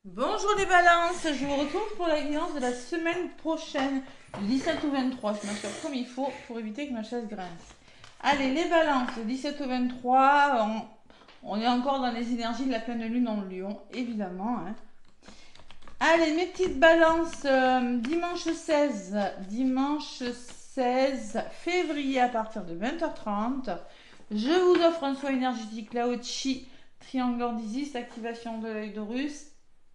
Bonjour les balances, je vous retrouve pour la guidance de la semaine prochaine, du 17 au 23. Je m'assure comme il faut pour éviter que ma chaise grince. Allez, les balances, le 17 au 23, on est encore dans les énergies de la pleine lune en Lion, évidemment. Hein. Allez, mes petites balances, dimanche 16 février à partir de 20h30. Je vous offre un soin énergétique Lao Chi, triangle d'Isis, activation de l'œil d'Horus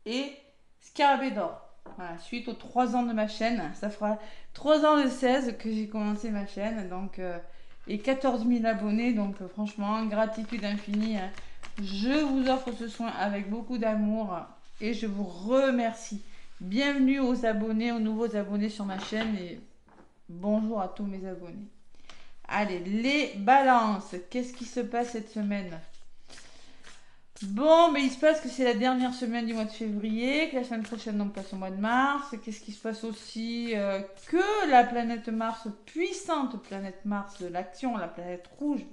et scarabée d'or. Voilà, suite aux 3 ans de ma chaîne, ça fera 3 ans le 16 que j'ai commencé ma chaîne, donc et 14 000 abonnés, donc franchement, gratitude infinie. Hein. Je vous offre ce soin avec beaucoup d'amour et je vous remercie. Bienvenue aux abonnés, aux nouveaux abonnés sur ma chaîne et bonjour à tous mes abonnés. Allez, les balances, qu'est-ce qui se passe cette semaine? Bon, mais il se passe que c'est la dernière semaine du mois de février, que la semaine prochaine on passe au mois de mars. Qu'est-ce qui se passe aussi? Que la planète Mars, puissante planète Mars de l'action, la planète rouge,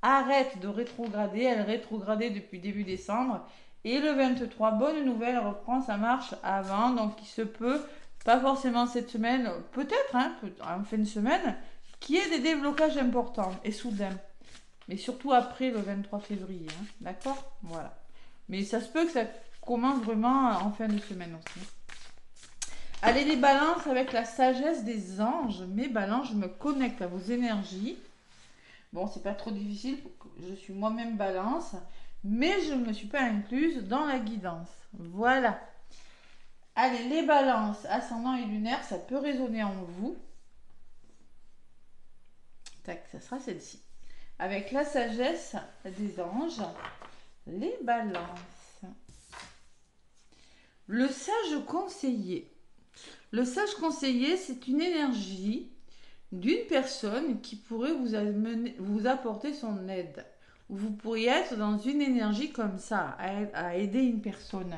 arrête de rétrograder. Elle rétrogradait depuis début décembre. Et le 23, bonne nouvelle, elle reprend sa marche avant. Donc il se peut, pas forcément cette semaine, peut-être hein, en fin de semaine, qu'il y ait des déblocages importants et soudains. Mais surtout après le 23 février. Hein, d'accord? Voilà. Mais ça se peut que ça commence vraiment en fin de semaine aussi. Allez les balances avec la sagesse des anges. Mes balances, je me connecte à vos énergies. Bon, c'est pas trop difficile, je suis moi-même balance, mais je ne me suis pas incluse dans la guidance. Voilà. Allez, les balances, ascendant et lunaire, ça peut résonner en vous. Tac, ça sera celle-ci. Avec la sagesse des anges, les balances. Le sage conseiller. Le sage conseiller, c'est une énergie d'une personne qui pourrait vous apporter son aide. Vous pourriez être dans une énergie comme ça, à aider une personne.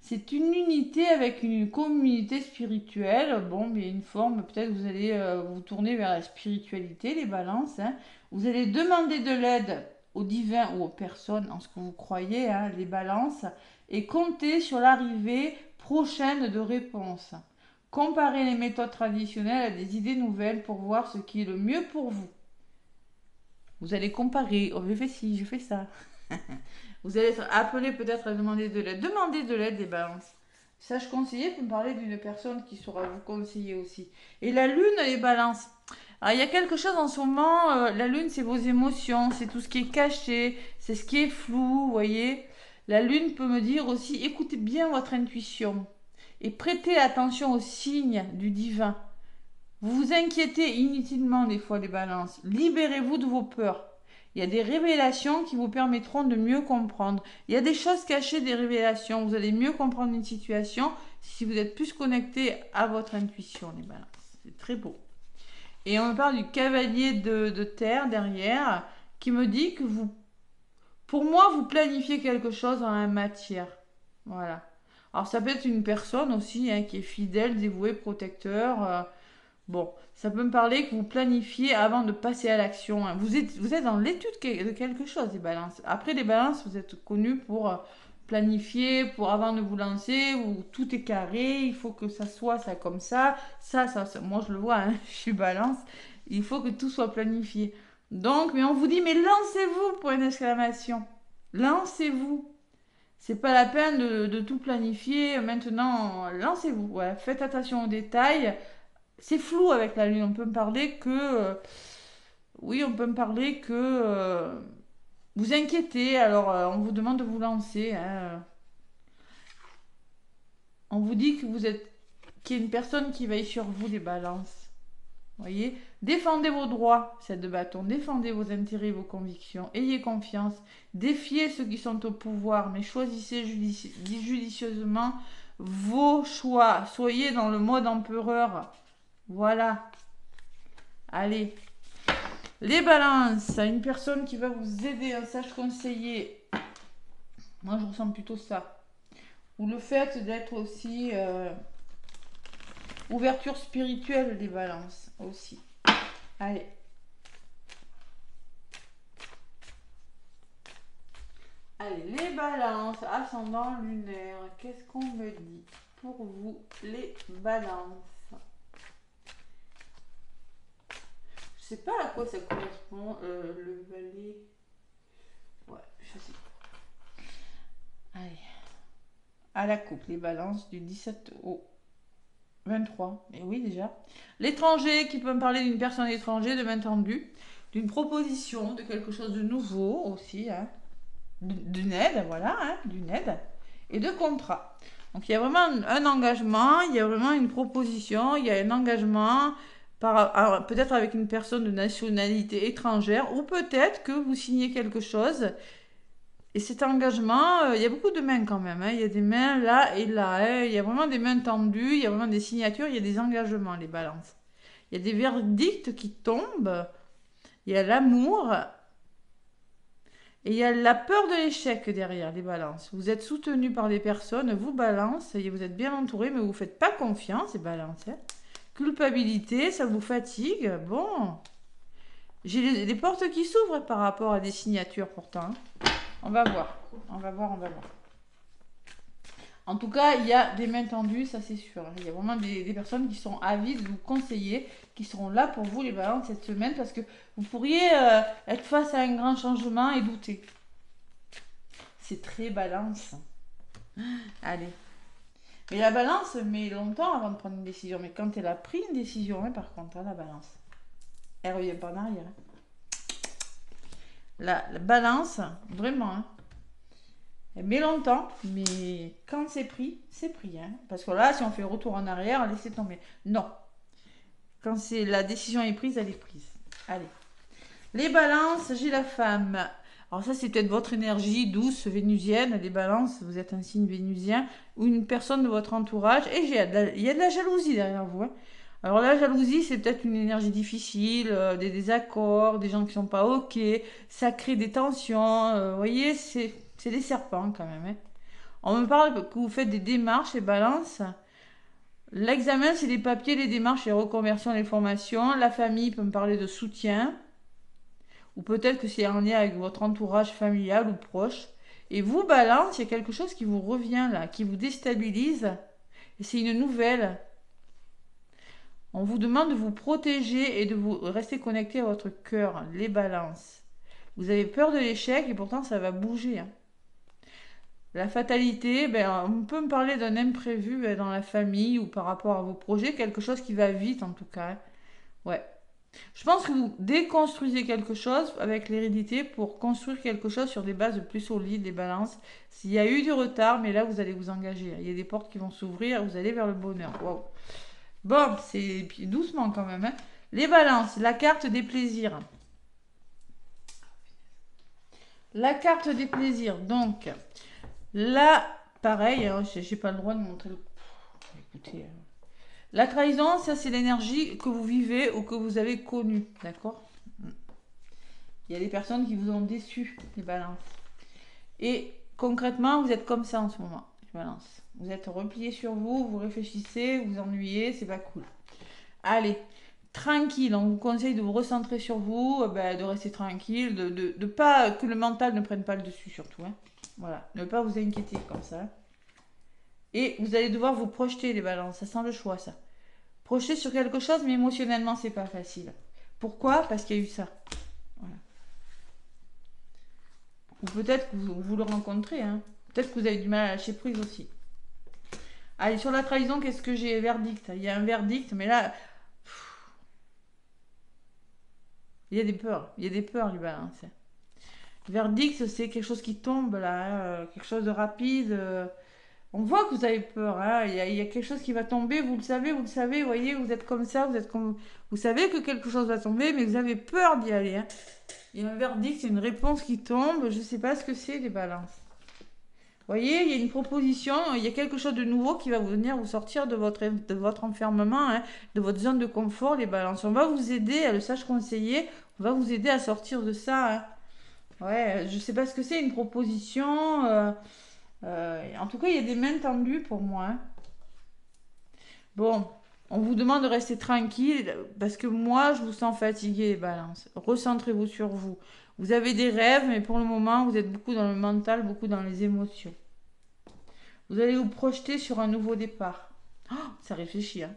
C'est une unité avec une communauté spirituelle. Bon, mais une forme, peut-être vous allez vous tourner vers la spiritualité, les balances. Hein. Vous allez demander de l'aide aux divins ou aux personnes en ce que vous croyez, hein, les balances, et compter sur l'arrivée prochaine de réponses. Comparez les méthodes traditionnelles à des idées nouvelles pour voir ce qui est le mieux pour vous. Vous allez comparer. Oh, j'ai fait ci, j'ai fait ça. Vous allez être appelé peut-être à demander de l'aide. Demandez de l'aide des balances. Sage conseiller peut me parler d'une personne qui saura vous conseiller aussi. Et la lune, les balances. Alors, il y a quelque chose en ce moment, la lune, c'est vos émotions, c'est tout ce qui est caché, c'est ce qui est flou, vous voyez. La lune peut me dire aussi, écoutez bien votre intuition et prêtez attention aux signes du divin. Vous vous inquiétez inutilement des fois les balances. Libérez-vous de vos peurs. Il y a des révélations qui vous permettront de mieux comprendre. Il y a des choses cachées, des révélations. Vous allez mieux comprendre une situation si vous êtes plus connecté à votre intuition, les balances. C'est très beau. Et on me parle du cavalier de terre derrière qui me dit que vous, pour moi, vous planifiez quelque chose dans la matière. Voilà. Alors ça peut être une personne aussi hein, qui est fidèle, dévouée, protecteur. Bon, ça peut me parler que vous planifiez avant de passer à l'action. Hein. Vous êtes dans l'étude de quelque chose, les balances. Après, les balances, vous êtes connus pour planifier, pour avant de vous lancer, où tout est carré, il faut que ça soit ça comme ça. Ça. Moi, je le vois, hein, je suis balance. Il faut que tout soit planifié. Donc, mais on vous dit, mais lancez-vous, point d'exclamation. Lancez-vous. C'est pas la peine de tout planifier maintenant. Lancez-vous. Ouais. Faites attention aux détails. C'est flou avec la lune. On peut me parler que. Oui, on peut me parler que. Vous inquiétez, alors on vous demande de vous lancer. Hein. On vous dit que vous êtes. Qu'il y a une personne qui veille sur vous, des balances. Voyez. Défendez vos droits, cette de bâton. Défendez vos intérêts, vos convictions. Ayez confiance. Défiez ceux qui sont au pouvoir, mais choisissez judicieusement vos choix. Soyez dans le mode empereur. Voilà. Allez. Les balances, une personne qui va vous aider, un sage conseiller. Moi, je ressens plutôt ça. Ou le fait d'être aussi ouverture spirituelle des balances aussi. Allez. Allez, les balances, ascendant lunaire. Qu'est-ce qu'on me dit pour vous, les balances? Je sais pas à quoi ça correspond, le valet. Ouais, je sais pas. Allez. À la coupe, les balances du 17 au 23. Et oui, déjà. L'étranger qui peut me parler d'une personne étrangère, de main tendue, d'une proposition, de quelque chose de nouveau aussi, hein. D'une aide, voilà, hein, d'une aide, et de contrat. Donc il y a vraiment un engagement, il y a vraiment une proposition, il y a un engagement peut-être avec une personne de nationalité étrangère, ou peut-être que vous signez quelque chose. Et cet engagement, il y a beaucoup de mains quand même, hein. Il y a des mains là et là, hein. Il y a vraiment des mains tendues, il y a vraiment des signatures, il y a des engagements, les balances. Il y a des verdicts qui tombent, il y a l'amour, et il y a la peur de l'échec derrière, les balances. Vous êtes soutenu par des personnes, vous balance, et vous êtes bien entouré, mais vous ne faites pas confiance, les balances, hein. Culpabilité, ça vous fatigue, bon. J'ai des portes qui s'ouvrent par rapport à des signatures pourtant, hein. On va voir, on va voir, on va voir. En tout cas, il y a des mains tendues, ça c'est sûr. Il y a vraiment des personnes qui sont avides de vous conseiller, qui seront là pour vous les balances cette semaine, parce que vous pourriez être face à un grand changement et douter. C'est très balance. Allez. Mais la balance met longtemps avant de prendre une décision. Mais quand elle a pris une décision, hein, par contre, hein, la balance, elle revient pas en arrière, hein. La balance, vraiment, hein, elle met longtemps, mais quand c'est pris, hein. Parce que là, si on fait retour en arrière, laissez tomber. Non. Quand la décision est prise, elle est prise. Allez. Les balances, j'ai la femme. Alors ça, c'est peut-être votre énergie douce, vénusienne. Les balances, vous êtes un signe vénusien ou une personne de votre entourage. Et il y a de la jalousie derrière vous, hein. Alors la jalousie, c'est peut-être une énergie difficile, des désaccords, des gens qui sont pas OK. Ça crée des tensions. Vous voyez, c'est des serpents quand même, hein. On me parle que vous faites des démarches et balances. L'examen, c'est les papiers, les démarches, les reconversions, les formations. La famille peut me parler de soutien. Ou peut-être que c'est en lien avec votre entourage familial ou proche. Et vous, balance, il y a quelque chose qui vous revient là, qui vous déstabilise. Et c'est une nouvelle. On vous demande de vous protéger et de vous rester connecté à votre cœur, les balances. Vous avez peur de l'échec et pourtant ça va bouger, hein. La fatalité, on peut me parler d'un imprévu dans la famille ou par rapport à vos projets, quelque chose qui va vite en tout cas, hein. Ouais. Je pense que vous déconstruisez quelque chose avec l'hérédité pour construire quelque chose sur des bases plus solides, des balances. S'il y a eu du retard, mais là vous allez vous engager. Il y a des portes qui vont s'ouvrir, vous allez vers le bonheur. Wow. Bon, c'est doucement quand même, hein. Les balances, la carte des plaisirs. La carte des plaisirs, donc là, pareil, hein, j'ai pas le droit de montrer le. Écoutez. La trahison, ça c'est l'énergie que vous vivez ou que vous avez connue, d'accord? Il y a des personnes qui vous ont déçu, les balances. Et concrètement, vous êtes comme ça en ce moment, les balances. Vous êtes replié sur vous, vous réfléchissez, vous ennuyez, c'est pas cool. Allez, tranquille, on vous conseille de vous recentrer sur vous, de rester tranquille, de pas que le mental ne prenne pas le dessus surtout, hein. Voilà, ne pas vous inquiéter comme ça. Et vous allez devoir vous projeter, les balances, ça sent le choix, ça. Projeter sur quelque chose, mais émotionnellement, c'est pas facile. Pourquoi? Parce qu'il y a eu ça. Voilà. Ou peut-être que vous le rencontrez, hein. Peut-être que vous avez du mal à lâcher prise aussi. Allez, sur la trahison, qu'est-ce que j'ai? Verdict. Il y a un verdict, mais là, il y a des peurs. Il y a des peurs, les balances. Verdict, c'est quelque chose qui tombe, là, hein, quelque chose de rapide. On voit que vous avez peur, hein. Il y a quelque chose qui va tomber, vous le savez, vous voyez, vous êtes comme ça, vous savez que quelque chose va tomber, mais vous avez peur d'y aller, hein. Il y a un verdict, c'est une réponse qui tombe, je ne sais pas ce que c'est, les balances. Vous voyez, il y a une proposition, il y a quelque chose de nouveau qui va venir vous sortir de votre enfermement, hein, de votre zone de confort, les balances. On va vous aider, le sage conseiller, on va vous aider à sortir de ça, hein. Ouais, je ne sais pas ce que c'est, une proposition. En tout cas, il y a des mains tendues pour moi, hein. Bon, on vous demande de rester tranquille parce que moi, je vous sens fatigué, les balances. Recentrez-vous sur vous. Vous avez des rêves, mais pour le moment, vous êtes beaucoup dans le mental, beaucoup dans les émotions. Vous allez vous projeter sur un nouveau départ. Oh, ça réfléchit, hein,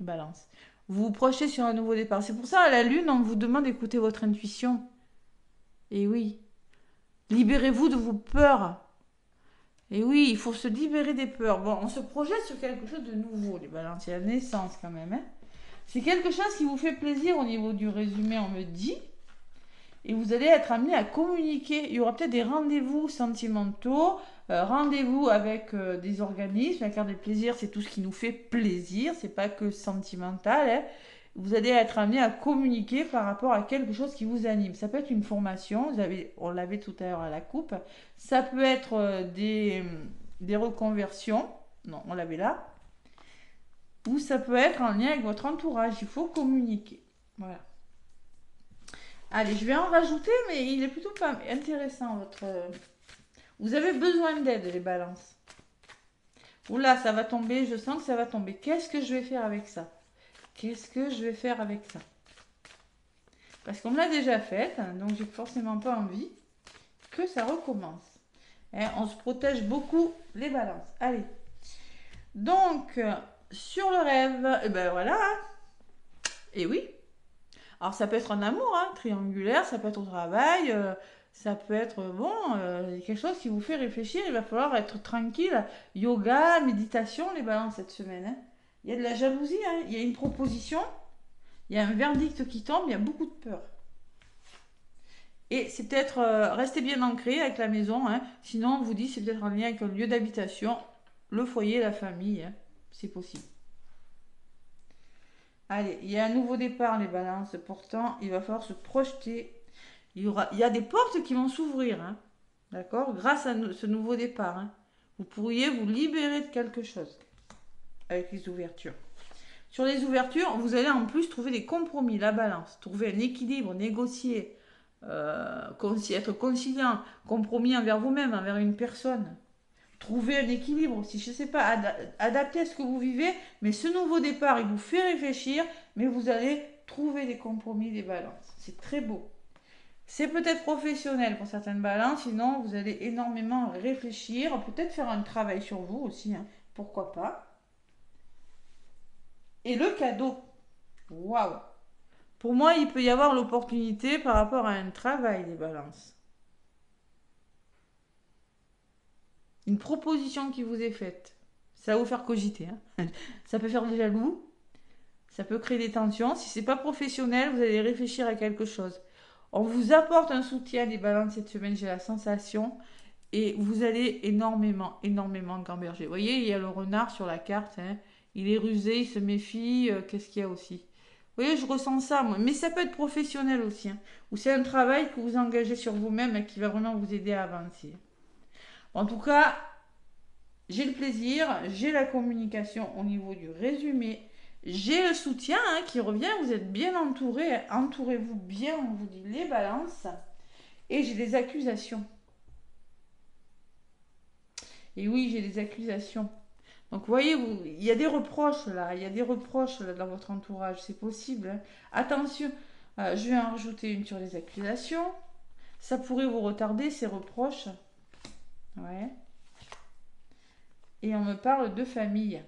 Balance. Vous vous projetez sur un nouveau départ. C'est pour ça, à la Lune, on vous demande d'écouter votre intuition. Et oui, libérez-vous de vos peurs. Et oui, il faut se libérer des peurs. Bon, on se projette sur quelque chose de nouveau, les balances. C'est la naissance quand même, hein. C'est quelque chose qui vous fait plaisir au niveau du résumé, on me dit. Et vous allez être amené à communiquer. Il y aura peut-être des rendez-vous sentimentaux, rendez-vous avec des organismes. La carte des plaisirs, c'est tout ce qui nous fait plaisir, c'est pas que sentimental, hein. Vous allez être amené à communiquer par rapport à quelque chose qui vous anime. Ça peut être une formation, on l'avait tout à l'heure à la coupe. Ça peut être des reconversions, non, on l'avait là. Ou ça peut être en lien avec votre entourage. Il faut communiquer. Voilà. Allez, je vais en rajouter, mais il est plutôt pas intéressant, votre... Vous avez besoin d'aide, les balances. Oula, ça va tomber, je sens que ça va tomber. Qu'est-ce que je vais faire avec ça? Qu'est-ce que je vais faire avec ça? Parce qu'on me l'a déjà faite, hein, donc j'ai forcément pas envie que ça recommence. Hein, on se protège beaucoup, les balances. Allez. Donc, sur le rêve, et ben voilà. Et oui. Alors ça peut être un amour, hein, triangulaire, ça peut être au travail, ça peut être, bon, quelque chose qui vous fait réfléchir, il va falloir être tranquille. Yoga, méditation, les balances cette semaine, hein. Il y a de la jalousie, hein, il y a une proposition, il y a un verdict qui tombe, il y a beaucoup de peur. Et c'est peut-être, restez bien ancré avec la maison, hein, sinon on vous dit c'est peut-être en lien avec un lieu d'habitation, le foyer, la famille, hein, c'est possible. Allez, il y a un nouveau départ, les balances. Pourtant, il va falloir se projeter. Il y a des portes qui vont s'ouvrir, hein, d'accord, grâce à ce nouveau départ, hein. Vous pourriez vous libérer de quelque chose avec les ouvertures. Sur les ouvertures, vous allez en plus trouver des compromis, la balance, trouver un équilibre, négocier, être conciliant, compromis envers vous-même, envers une personne. Trouver un équilibre aussi, je ne sais pas, adapter à ce que vous vivez, mais ce nouveau départ, il vous fait réfléchir, mais vous allez trouver des compromis, des balances. C'est très beau. C'est peut-être professionnel pour certaines balances, sinon vous allez énormément réfléchir, peut-être faire un travail sur vous aussi, hein, pourquoi pas. Et le cadeau, waouh! Pour moi, il peut y avoir l'opportunité par rapport à un travail, des balances. Une proposition qui vous est faite, ça va vous faire cogiter, hein. Ça peut faire des jaloux, ça peut créer des tensions. Si c'est pas professionnel, vous allez réfléchir à quelque chose. On vous apporte un soutien, des balances cette semaine, j'ai la sensation, et vous allez énormément, énormément gamberger. Vous voyez, il y a le renard sur la carte, hein. Il est rusé, il se méfie. Qu'est-ce qu'il y a aussi? Vous voyez, je ressens ça, moi. Mais ça peut être professionnel aussi, hein. Ou c'est un travail que vous engagez sur vous-même et qui va vraiment vous aider à avancer. En tout cas, j'ai le plaisir, j'ai la communication au niveau du résumé, j'ai le soutien, hein, qui revient, vous êtes bien entouré, entourez-vous bien, on vous dit les balances, et j'ai des accusations. Et oui, j'ai des accusations. Donc, vous voyez, il y a des reproches là, il y a des reproches là, dans votre entourage, c'est possible, hein. Attention, je vais en rajouter une sur les accusations. Ça pourrait vous retarder, ces reproches. Ouais. Et on me parle de famille.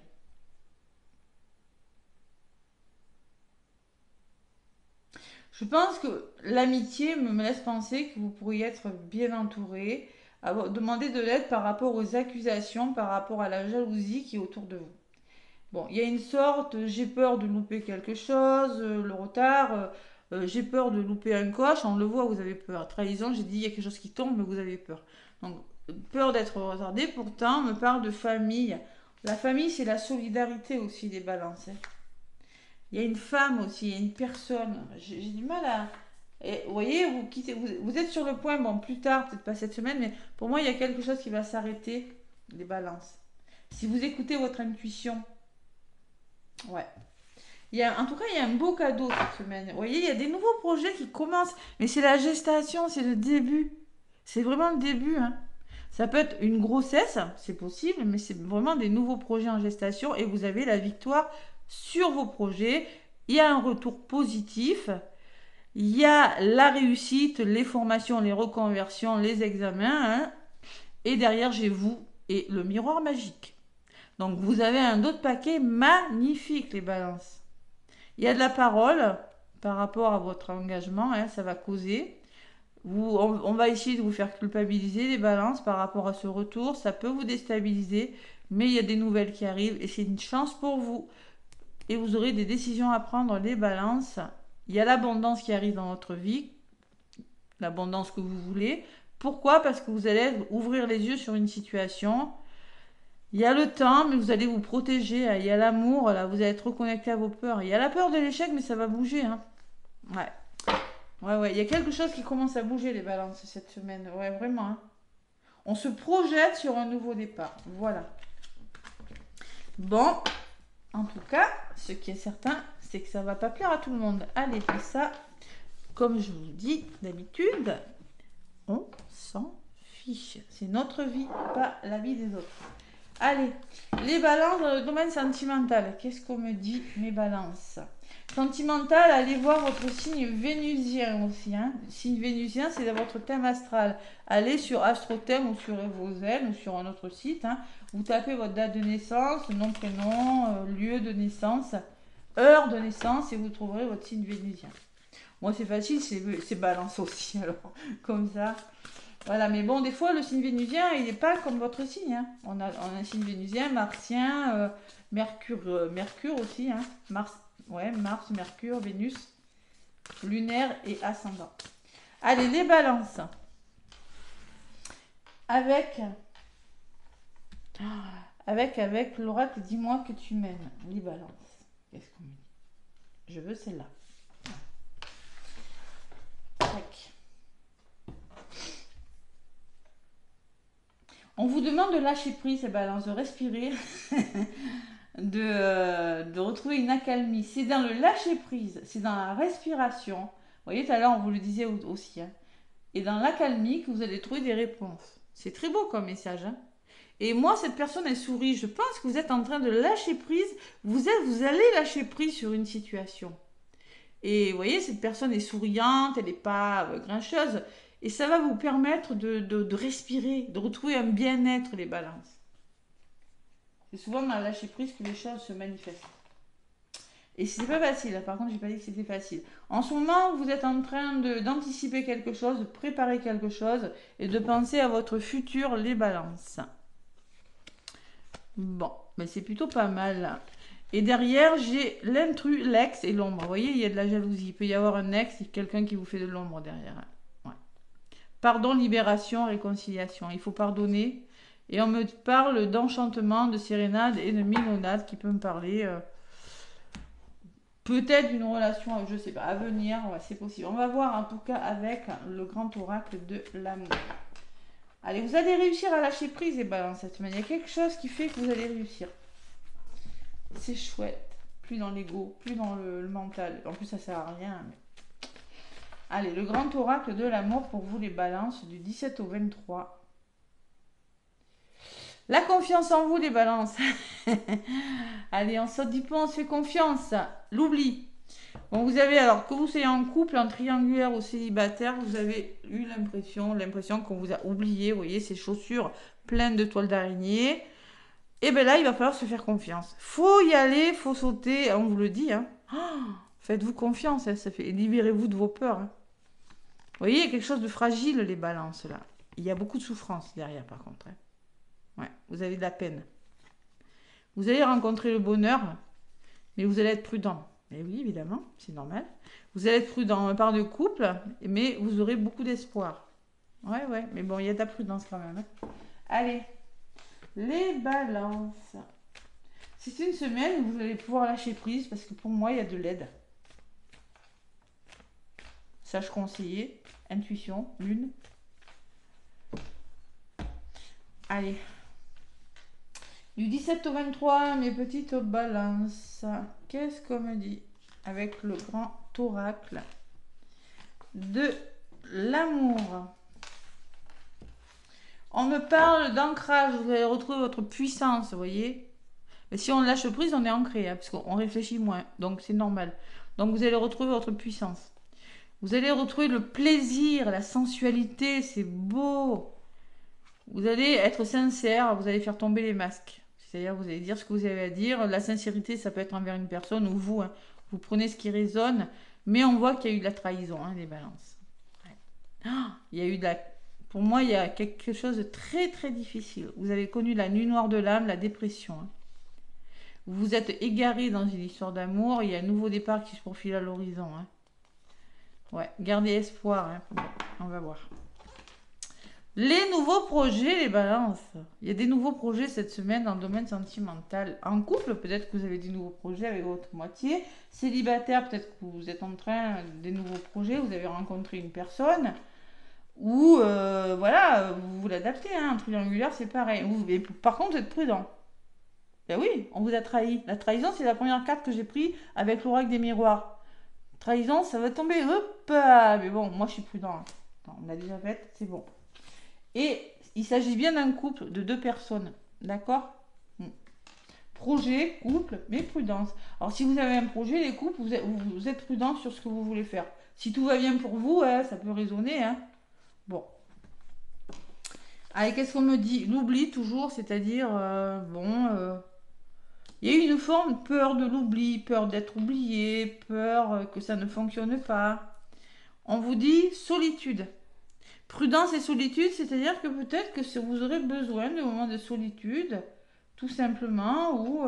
Je pense que l'amitié me laisse penser que vous pourriez être bien entouré, demander de l'aide par rapport aux accusations, par rapport à la jalousie qui est autour de vous. Bon, il y a une sorte, j'ai peur de louper quelque chose, le retard, j'ai peur de louper un coche, on le voit, vous avez peur. Trahison, j'ai dit, il y a quelque chose qui tombe, mais vous avez peur. Donc, peur d'être retardé, pourtant, on me parle de famille. La famille, c'est la solidarité aussi des balances, hein. Il y a une femme aussi, il y a une personne. J'ai du mal à... Et vous voyez, vous quittez, vous êtes sur le point, bon, plus tard, peut-être pas cette semaine, mais pour moi, il y a quelque chose qui va s'arrêter, les balances. Si vous écoutez votre intuition, ouais. En tout cas, il y a un beau cadeau cette semaine. Vous voyez, il y a des nouveaux projets qui commencent. Mais c'est la gestation, c'est le début. C'est vraiment le début, hein. Ça peut être une grossesse, c'est possible, mais c'est vraiment des nouveaux projets en gestation et vous avez la victoire sur vos projets. Il y a un retour positif. Il y a la réussite, les formations, les reconversions, les examens. Hein. Et derrière, j'ai vous et le miroir magique. Donc, vous avez un autre paquet magnifique, les balances. Il y a de la parole par rapport à votre engagement. Hein, ça va causer. On va essayer de vous faire culpabiliser, les balances, par rapport à ce retour. Ça peut vous déstabiliser, mais il y a des nouvelles qui arrivent et c'est une chance pour vous. Et vous aurez des décisions à prendre, les balances. Il y a l'abondance qui arrive dans votre vie, l'abondance que vous voulez. Pourquoi? Parce que vous allez ouvrir les yeux sur une situation. Il y a le temps, mais vous allez vous protéger. Il y a l'amour, là, vous allez être reconnecté à vos peurs. Il y a la peur de l'échec, mais ça va bouger. Hein. Ouais. Ouais. Il y a quelque chose qui commence à bouger, les balances, cette semaine. Ouais, vraiment. Hein. On se projette sur un nouveau départ. Voilà. Bon, en tout cas, ce qui est certain, c'est que ça va pas plaire à tout le monde. Allez, ça, comme je vous dis d'habitude, on s'en fiche. C'est notre vie, pas la vie des autres. Allez, les balances dans le domaine sentimental. Qu'est-ce qu'on me dit, mes balances? Sentimental, allez voir votre signe vénusien aussi. Hein. Signe vénusien, c'est dans votre thème astral. Allez sur AstroThème ou sur Evozen ou sur un autre site. Hein. Vous tapez votre date de naissance, nom, prénom, lieu de naissance, heure de naissance et vous trouverez votre signe vénusien. Moi, c'est facile, c'est balance aussi. Alors, comme ça. Voilà, mais bon, des fois, le signe vénusien, il n'est pas comme votre signe. Hein. On a un signe vénusien, martien, Mercure aussi. Hein. Mars, Mercure, Vénus, lunaire et ascendant. Allez, les balances. Avec l'oracle, dis-moi que tu m'aimes. Les balances. Qu'est-ce qu'on me dit? Je veux celle-là. Tac. On vous demande de lâcher prise, ces balances, de respirer, de retrouver une accalmie. C'est dans le lâcher prise, c'est dans la respiration. Vous voyez, tout à l'heure, on vous le disait aussi. Hein. Et dans l'accalmie que vous allez trouver des réponses. C'est très beau comme message. Hein. Et moi, cette personne, elle sourit. Je pense que vous êtes en train de lâcher prise. Vous allez lâcher prise sur une situation. Et vous voyez, cette personne est souriante, elle n'est pas grincheuse. Et ça va vous permettre de respirer, de retrouver un bien-être, les balances. C'est souvent dans la lâcher prise que les choses se manifestent. Et c'est pas facile, par contre, j'ai pas dit que c'était facile. En ce moment, vous êtes en train d'anticiper quelque chose, de préparer quelque chose et de penser à votre futur, les balances. Bon, mais c'est plutôt pas mal. Et derrière, j'ai l'intrus, l'ex et l'ombre. Vous voyez, il y a de la jalousie. Il peut y avoir un ex, quelqu'un qui vous fait de l'ombre derrière. Ouais. Pardon, libération, réconciliation. Il faut pardonner. Et on me parle d'enchantement, de sérénade et de minonade qui peut me parler peut-être d'une relation, je sais pas, à venir. Ouais, c'est possible. On va voir en tout cas avec le grand oracle de l'amour. Allez, vous allez réussir à lâcher prise et balances cette semaine. Il y a quelque chose qui fait que vous allez réussir. C'est chouette. Plus dans l'ego, plus dans le mental. En plus, ça sert à rien. Mais... Allez, le grand oracle de l'amour pour vous, les balances, du 17 au 23. La confiance en vous, les balances. Allez, on saute du pont, on se fait confiance. L'oubli. Bon, vous avez, alors, que vous soyez en couple, en triangulaire ou célibataire, vous avez eu l'impression qu'on vous a oublié. Vous voyez, ces chaussures pleines de toiles d'araignée. Et bien là, il va falloir se faire confiance. Faut y aller, faut sauter. On vous le dit. Hein. Oh, faites-vous confiance. Hein, ça fait, libérez-vous de vos peurs. Hein. Vous voyez, il y a quelque chose de fragile, les balances, là. Il y a beaucoup de souffrance derrière, par contre. Hein. Ouais, vous avez de la peine. Vous allez rencontrer le bonheur, mais vous allez être prudent. Et oui, évidemment, c'est normal. Vous allez être prudent. On parle de couple, mais vous aurez beaucoup d'espoir. Ouais, mais bon, il y a de la prudence quand même. Hein. Allez, les balances. C'est une semaine où vous allez pouvoir lâcher prise parce que pour moi, il y a de l'aide. Sage conseiller, intuition, lune. Allez. Du 17 au 23, mes petites balances. Qu'est-ce qu'on me dit avec le grand oracle de l'amour? On me parle d'ancrage. Vous allez retrouver votre puissance, vous voyez. Mais si on lâche prise, on est ancré, hein, parce qu'on réfléchit moins. Donc, c'est normal. Donc, vous allez retrouver votre puissance. Vous allez retrouver le plaisir, la sensualité, c'est beau. Vous allez être sincère, vous allez faire tomber les masques. C'est-à-dire, vous allez dire ce que vous avez à dire. La sincérité, ça peut être envers une personne ou vous. Hein. Vous prenez ce qui résonne. Mais on voit qu'il y a eu de la trahison, hein, les balances. Ouais. Ah, il y a eu de la... Pour moi, il y a quelque chose de très, très difficile. Vous avez connu la nuit noire de l'âme, la dépression. Hein. Vous vous êtes égaré dans une histoire d'amour. Il y a un nouveau départ qui se profile à l'horizon. Hein. Ouais, gardez espoir. Hein. Bon, on va voir. Les nouveaux projets, les balances. Il y a des nouveaux projets cette semaine dans le domaine sentimental. En couple, peut-être que vous avez des nouveaux projets avec votre moitié. Célibataire, peut-être que vous êtes en train des nouveaux projets. Vous avez rencontré une personne. Ou, voilà, vous l'adaptez. Hein. En triangulaire, c'est pareil. Par contre, vous êtes prudent. Ben oui, on vous a trahi. La trahison, c'est la première carte que j'ai prise avec l'oracle des miroirs. Trahison, ça va tomber. Hop, mais bon, moi, je suis prudent. Hein. Non, on l'a déjà fait, c'est bon. Et il s'agit bien d'un couple de 2 personnes. D'accord? Projet, couple, mais prudence. Alors, si vous avez un projet, les couples, vous êtes prudent sur ce que vous voulez faire. Si tout va bien pour vous, hein, ça peut résonner. Hein. Bon. Allez, qu'est-ce qu'on me dit? L'oubli, toujours, c'est-à-dire, il y a eu une forme de peur de l'oubli, peur d'être oublié, peur que ça ne fonctionne pas. On vous dit solitude. Prudence et solitude, c'est-à-dire que peut-être que vous aurez besoin de moments de solitude, tout simplement, ou...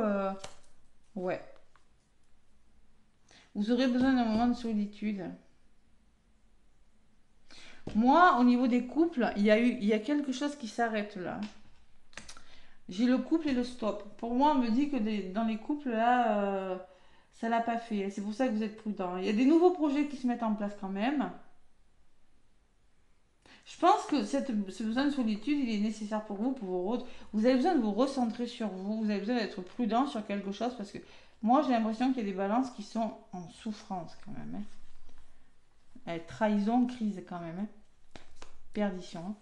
ouais. Vous aurez besoin d'un moment de solitude. Moi, au niveau des couples, il y a quelque chose qui s'arrête là. J'ai le couple et le stop. Pour moi, on me dit que dans les couples, là, ça l'a pas fait. C'est pour ça que vous êtes prudent. Il y a des nouveaux projets qui se mettent en place quand même. Je pense que ce besoin de solitude, il est nécessaire pour vous, vous avez besoin de vous recentrer sur vous, vous avez besoin d'être prudent sur quelque chose, parce que moi, j'ai l'impression qu'il y a des balances qui sont en souffrance quand même. Hein. Trahison, crise quand même. Hein. Perdition. Hein.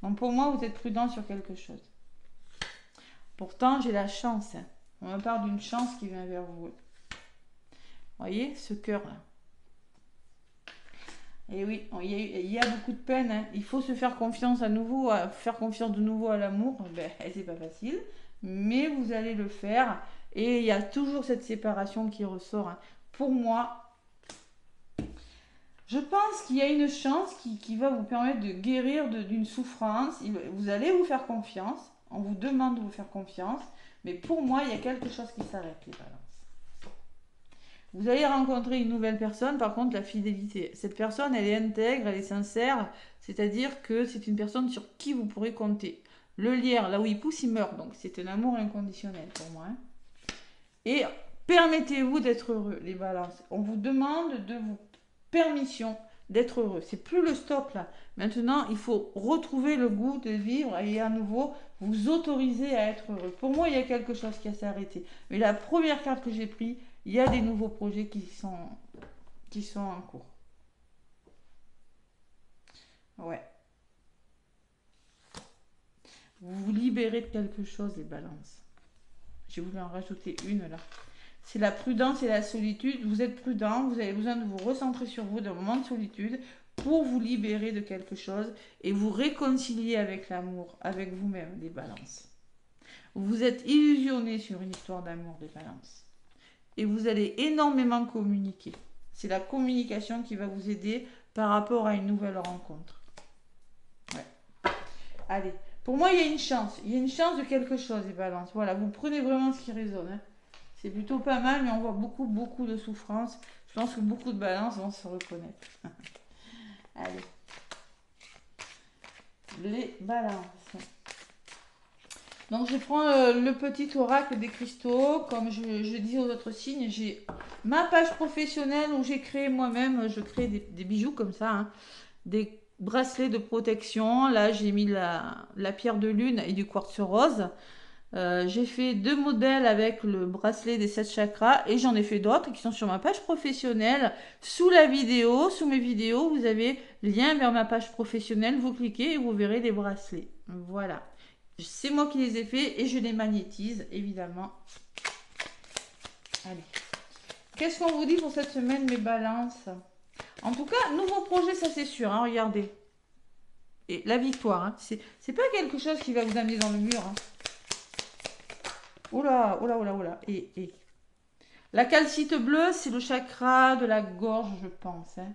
Donc pour moi, vous êtes prudent sur quelque chose. Pourtant, j'ai la chance. Hein. On me parle d'une chance qui vient vers vous. Vous voyez, ce cœur-là. Et oui, il y a beaucoup de peine. Hein. Il faut se faire confiance à nouveau, faire confiance de nouveau à l'amour. Ben, c'est pas facile, mais vous allez le faire. Et il y a toujours cette séparation qui ressort. Hein. Pour moi, je pense qu'il y a une chance qui va vous permettre de guérir d'une souffrance. Vous allez vous faire confiance. On vous demande de vous faire confiance. Mais pour moi, il y a quelque chose qui s'arrête, les balances. Vous allez rencontrer une nouvelle personne, par contre, la fidélité. Cette personne, elle est intègre, elle est sincère, c'est-à-dire que c'est une personne sur qui vous pourrez compter. Le lierre, là où il pousse, il meurt, donc c'est un amour inconditionnel pour moi. Hein. Et permettez-vous d'être heureux, les balances. On vous demande de vous permission d'être heureux. C'est plus le stop là. Maintenant, il faut retrouver le goût de vivre et à nouveau vous autoriser à être heureux. Pour moi, il y a quelque chose qui s'est arrêté. Mais la première carte que j'ai prise, il y a des nouveaux projets qui sont en cours. Ouais. Vous vous libérez de quelque chose, les balances. J'ai voulu en rajouter une là. C'est la prudence et la solitude. Vous êtes prudent, vous avez besoin de vous recentrer sur vous d'un moment de solitude pour vous libérer de quelque chose et vous réconcilier avec l'amour, avec vous-même, les balances. Vous êtes illusionné sur une histoire d'amour, les balances. Et vous allez énormément communiquer. C'est la communication qui va vous aider par rapport à une nouvelle rencontre. Ouais. Allez, pour moi, il y a une chance. Il y a une chance de quelque chose, les balances. Voilà, vous prenez vraiment ce qui résonne. Hein. C'est plutôt pas mal, mais on voit beaucoup, beaucoup de souffrance. Je pense que beaucoup de balances vont se reconnaître. Allez. Les balances. Donc je prends le petit oracle des cristaux, comme je dis aux autres signes, j'ai ma page professionnelle où j'ai créé moi-même, je crée des bijoux comme ça, hein, des bracelets de protection, là j'ai mis la pierre de lune et du quartz rose, j'ai fait 2 modèles avec le bracelet des 7 chakras et j'en ai fait d'autres qui sont sur ma page professionnelle, sous la vidéo, sous mes vidéos, vous avez lien vers ma page professionnelle, vous cliquez et vous verrez les bracelets, voilà. C'est moi qui les ai faits et je les magnétise, évidemment. Allez. Qu'est-ce qu'on vous dit pour cette semaine, mes balances? En tout cas, nouveau projet, ça c'est sûr, hein, regardez. Et la victoire, hein, c'est pas quelque chose qui va vous amener dans le mur. Hein. Oula, oula, oula, oula. Et. La calcite bleue, c'est le chakra de la gorge, je pense. Hein.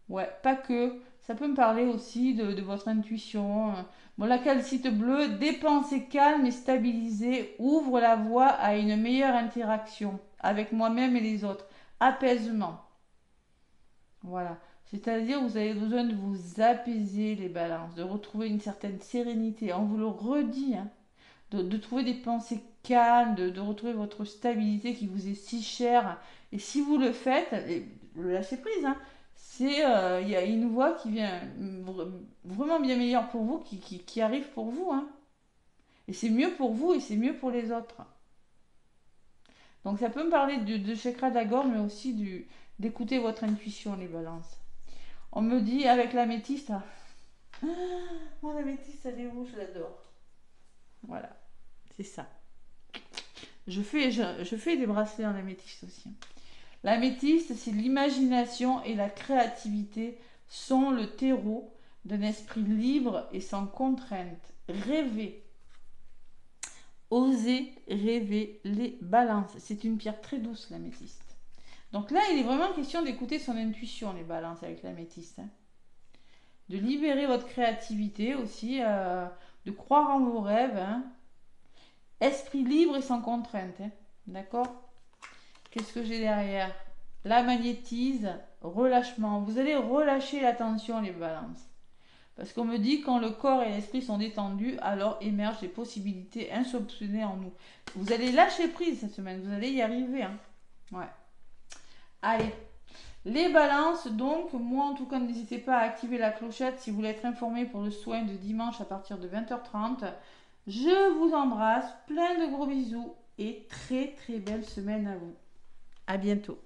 Ouais, pas que. Ça peut me parler aussi de votre intuition. Bon, la calcite bleue, des pensées calmes et stabilisées, ouvre la voie à une meilleure interaction avec moi-même et les autres. Apaisement. Voilà. C'est-à-dire, vous avez besoin de vous apaiser les balances, de retrouver une certaine sérénité. On vous le redit, hein, de trouver des pensées calmes, de retrouver votre stabilité qui vous est si chère. Et si vous le faites, le lâchez prise, hein, c'est il y a une voie qui vient vraiment bien meilleure pour vous, qui arrive pour vous. Hein. Et c'est mieux pour vous et c'est mieux pour les autres. Donc ça peut me parler de chakra de la gorge, mais aussi d'écouter votre intuition, les balances. On me dit avec l'améthyste, ah, mon améthyste, elle est rouge, je l'adore. Voilà, c'est ça. Je fais des bracelets en améthyste aussi. L'améthyste, c'est l'imagination et la créativité sont le terreau d'un esprit libre et sans contrainte. Rêver, oser rêver les balances. C'est une pierre très douce, l'améthyste. Donc là, il est vraiment question d'écouter son intuition, les balances avec l'améthyste. Hein. De libérer votre créativité aussi, de croire en vos rêves. Hein. Esprit libre et sans contrainte. Hein. D'accord? Qu'est-ce que j'ai derrière? La magnétise, relâchement. Vous allez relâcher la tension, les balances. Parce qu'on me dit quand le corps et l'esprit sont détendus, alors émergent des possibilités insoupçonnées en nous. Vous allez lâcher prise cette semaine, vous allez y arriver. Hein. Ouais. Allez. Les balances, donc, moi en tout cas, n'hésitez pas à activer la clochette si vous voulez être informé pour le soin de dimanche à partir de 20h30. Je vous embrasse, plein de gros bisous et très très belle semaine à vous. À bientôt.